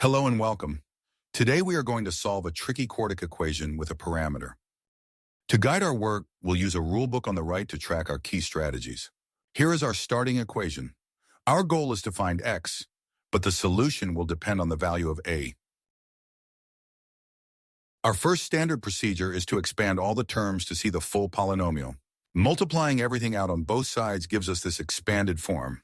Hello and welcome. Today we are going to solve a tricky quartic equation with a parameter. To guide our work, we'll use a rulebook on the right to track our key strategies. Here is our starting equation. Our goal is to find x, but the solution will depend on the value of a. Our first standard procedure is to expand all the terms to see the full polynomial. Multiplying everything out on both sides gives us this expanded form.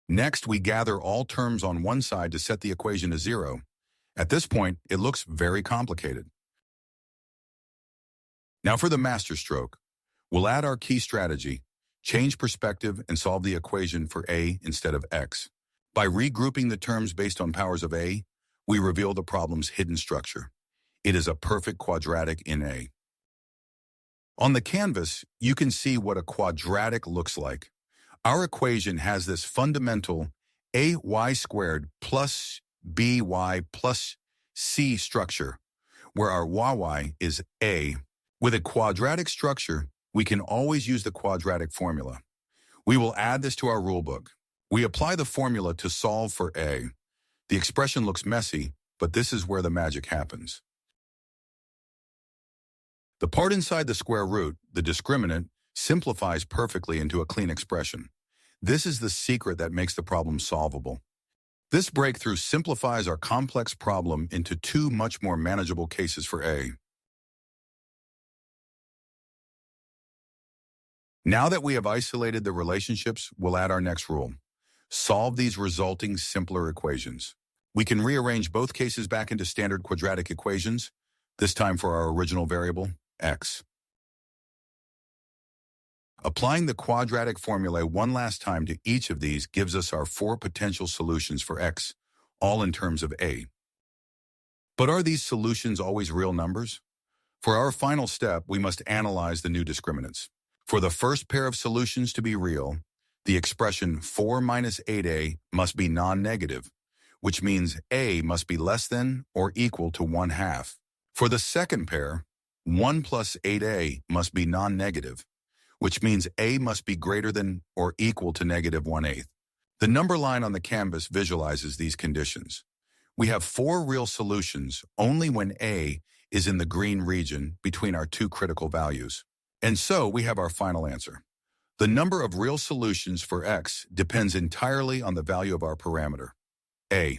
Next, we gather all terms on one side to set the equation to 0. At this point, it looks very complicated. Now for the masterstroke. We'll add our key strategy, change perspective, and solve the equation for a instead of x. By regrouping the terms based on powers of a, we reveal the problem's hidden structure. It is a perfect quadratic in a. On the canvas, you can see what a quadratic looks like. Our equation has this fundamental ay squared plus by plus c structure, where our y is a. With a quadratic structure, we can always use the quadratic formula. We will add this to our rulebook. We apply the formula to solve for a. The expression looks messy, but this is where the magic happens. The part inside the square root, the discriminant, simplifies perfectly into a clean expression. This is the secret that makes the problem solvable. This breakthrough simplifies our complex problem into two much more manageable cases for a. Now that we have isolated the relationships, we'll add our next rule. Solve these resulting simpler equations. We can rearrange both cases back into standard quadratic equations, this time for our original variable, x. Applying the quadratic formula one last time to each of these gives us our 4 potential solutions for x, all in terms of a. But are these solutions always real numbers? For our final step, we must analyze the new discriminants. For the first pair of solutions to be real, the expression 4 minus 8a must be non-negative, which means a must be less than or equal to 1/2. For the second pair, 1 plus 8a must be non-negative, which means a must be greater than or equal to negative 1/8. The number line on the canvas visualizes these conditions. We have 4 real solutions only when a is in the green region between our 2 critical values. And so we have our final answer. The number of real solutions for x depends entirely on the value of our parameter, a.